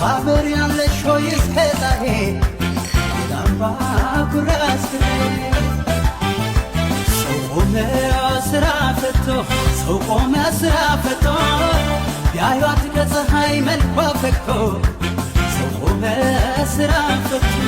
ታበሪያለሽ ሆይ እስከ ዛሬ ዳምባ ኩራስቴ ሰው ቆመ ስራ ፈቶ ሰው ቆመ ስራ ፈቶ ቢያዩት ከፀሐይ መልኳ ፈክቶ ሰው ቆመ ስራ ፈቶ